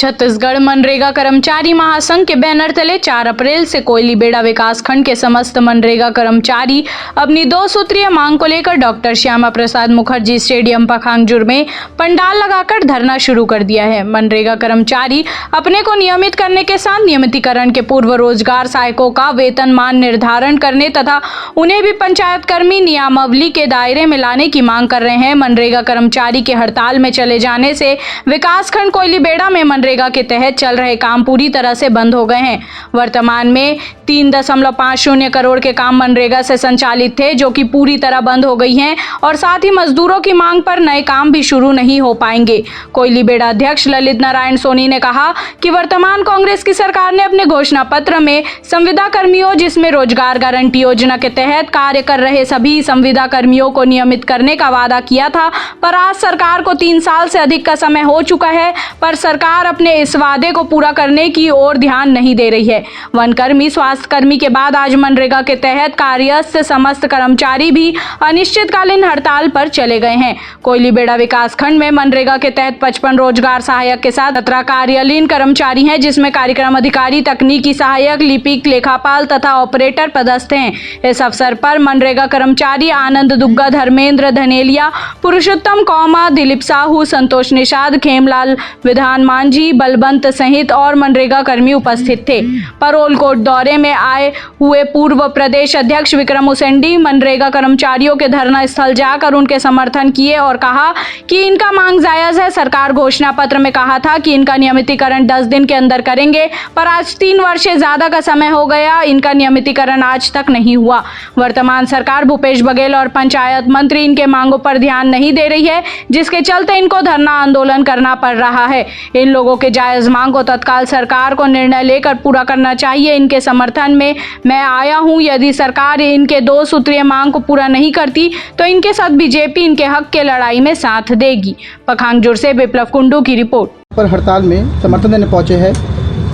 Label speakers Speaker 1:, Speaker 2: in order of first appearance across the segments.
Speaker 1: छत्तीसगढ़ मनरेगा कर्मचारी महासंघ के बैनर तले 4 अप्रैल से कोयलीबेड़ा विकास खंड के समस्त मनरेगा कर्मचारी अपनी 2 सूत्रीय मांग को लेकर डॉक्टर श्यामा प्रसाद मुखर्जी स्टेडियम पखांजूर में पंडाल लगाकर धरना शुरू कर दिया है। मनरेगा कर्मचारी अपने को नियमित करने के साथ नियमितीकरण के पूर्व रोजगार सहायकों का वेतनमान निर्धारण करने तथा उन्हें भी पंचायत कर्मी नियमावली के दायरे में लाने की मांग कर रहे हैं। मनरेगा कर्मचारी के हड़ताल में चले जाने से विकास खंड कोयलीबेड़ा में मनरेगा के तहत चल रहे काम पूरी तरह से बंद हो गए हैं। वर्तमान में 3.50 करोड़ के काम मनरेगा से संचालित थे, जो कि पूरी तरह बंद हो गई हैं और साथ ही मजदूरों की मांग पर नए काम भी शुरू नहीं हो पाएंगे। कोयलीबेड़ा अध्यक्ष ललित नारायण सोनी ने कहा कि वर्तमान कांग्रेस की सरकार ने अपने घोषणा पत्र में संविदा कर्मियों, जिसमें रोजगार गारंटी योजना के तहत कार्य कर रहे सभी संविदा कर्मियों को नियमित करने का वादा किया था, पर आज सरकार को 3 साल से अधिक का समय हो चुका है, पर सरकार अपने इस वादे को पूरा करने की ओर ध्यान नहीं दे रही है। वनकर्मी, स्वास्थ्य कर्मी के बाद आज मनरेगा के तहत कार्यस्थ समस्त कर्मचारी भी अनिश्चितकालीन हड़ताल पर चले गए हैं। कोयलीबेड़ा विकास खंड में मनरेगा के तहत 55 रोजगार सहायक के साथ 17 कार्यालयीन कर्मचारी हैं, जिसमें कार्यक्रम अधिकारी, तकनीकी सहायक, लिपिक, लेखापाल तथा ऑपरेटर पदस्थ हैं। इस अवसर पर मनरेगा कर्मचारी आनंद दुग्गा, धर्मेंद्र धनेलिया, पुरुषोत्तम कौमा, दिलीप साहू, संतोष निषाद, खेमलाल विधान मांझी, बलवंत सहित और मनरेगा कर्मी उपस्थित थे। परोल कोट दौरे में आए हुए पूर्व प्रदेश अध्यक्ष विक्रम उसेंडी मनरेगा कर्मचारियों के धरना स्थल जाकर उनके समर्थन किए और कहा कि इनका मांग जायज है। सरकार घोषणा पत्र में कहा था कि इनका नियमितीकरण 10 दिन के अंदर करेंगे, पर आज 3 वर्ष से ज्यादा का समय हो गया, इनका नियमितीकरण आज तक नहीं हुआ। वर्तमान सरकार भूपेश बघेल और पंचायत मंत्री इनके मांगों पर ध्यान नहीं दे रही है, जिसके चलते इनको धरना आंदोलन करना पड़ रहा है। इन लोगों के जायज मांग को तत्काल सरकार को निर्णय लेकर पूरा करना चाहिए। इनके समर्थन में मैं आया हूं। यदि सरकार इनके 2 सूत्रीय मांग को पूरा नहीं करती तो इनके साथ बीजेपी इनके हक के लड़ाई में साथ देगी। पखांजूर से विप्लव कुंडू की रिपोर्ट।
Speaker 2: पर हड़ताल में समर्थन देने पहुंचे हैं,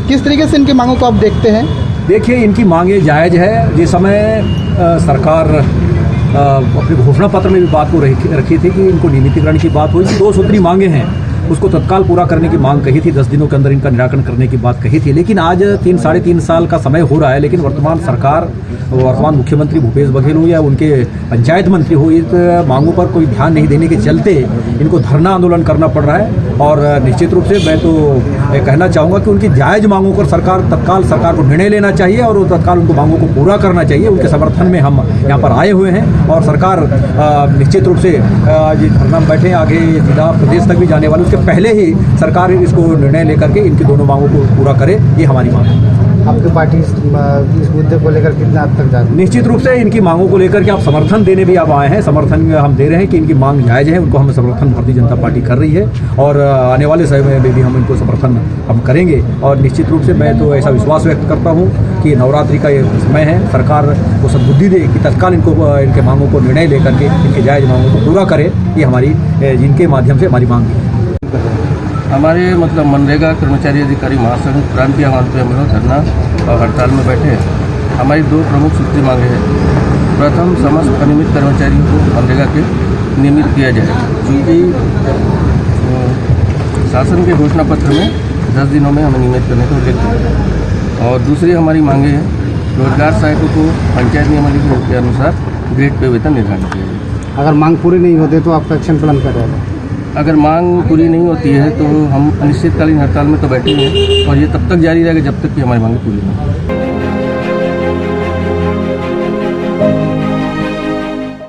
Speaker 2: किस तरीके से इनकी मांगों को आप देखते हैं?
Speaker 3: देखिए, इनकी मांगे जायज़ है। जिस समय सरकार अपने घोषणा पत्र में भी बात को रखी थी कि इनको नियमितीकरण की बात हुई थी, 2 सूत्री मांगे हैं, उसको तत्काल पूरा करने की मांग कही थी, 10 दिनों के अंदर इनका निराकरण करने की बात कही थी। लेकिन आज 3 3.5 साल का समय हो रहा है, लेकिन वर्तमान सरकार, वर्तमान मुख्यमंत्री भूपेश बघेल हो या उनके पंचायत मंत्री हो, इस मांगों पर कोई ध्यान नहीं देने के चलते इनको धरना आंदोलन करना पड़ रहा है। और निश्चित रूप से मैं तो कहना चाहूँगा कि उनकी जायज़ मांगों पर तत्काल सरकार को निर्णय लेना चाहिए और तत्काल उनको मांगों को पूरा करना चाहिए। उनके समर्थन में हम यहाँ पर आए हुए हैं और सरकार निश्चित रूप से धरना में बैठे, आगे जिला प्रदेश तक भी जाने वाले, उसके पहले ही सरकार इसको निर्णय लेकर के इनकी दोनों मांगों को पूरा करे, ये हमारी मांग है।
Speaker 2: आपकी पार्टी इस मुद्दे को लेकर कितना हद तक जाती है?
Speaker 3: निश्चित रूप से इनकी मांगों को लेकर के आप समर्थन देने भी आप आए हैं, समर्थन हम दे रहे हैं कि इनकी मांग जायज़ है, उनको हम समर्थन भारतीय जनता पार्टी कर रही है और आने वाले समय में भी हम इनको समर्थन हम करेंगे। और निश्चित रूप से मैं तो ऐसा विश्वास व्यक्त करता हूँ कि नवरात्रि का ये समय है, सरकार को सद्बुद्धि दे कि तत्काल इनके मांगों को निर्णय लेकर के इनकी जायज़ मांगों को पूरा करे, ये हमारी जिनके माध्यम से हमारी मांग है।
Speaker 4: हमारे मनरेगा कर्मचारी अधिकारी महासंघ क्रांति आह्वान पे हम लोग धरना और हड़ताल में बैठे हैं। हमारी 2 प्रमुख सूत्री मांगे हैं। प्रथम, समस्त अनियमित कर्मचारियों को मनरेगा के नियमित किया जाए, क्योंकि शासन के घोषणा पत्र में 10 दिनों में हमें नियमित करने को उल्लेख किया। और दूसरी हमारी मांगे हैं, रोजगार सहायकों को पंचायत नियमावली के अनुसार ग्रेड पे वेतन निर्धारित किया जाए।
Speaker 2: अगर मांग पूरी नहीं होती तो आपका एक्शन प्लान क्या रहेगा?
Speaker 4: अगर मांग पूरी नहीं होती है तो हम अनिश्चितकालीन हड़ताल में तो बैठे हैं और ये तब तक जारी रहेगा जब तक कि हमारी मांग पूरी नहीं हो।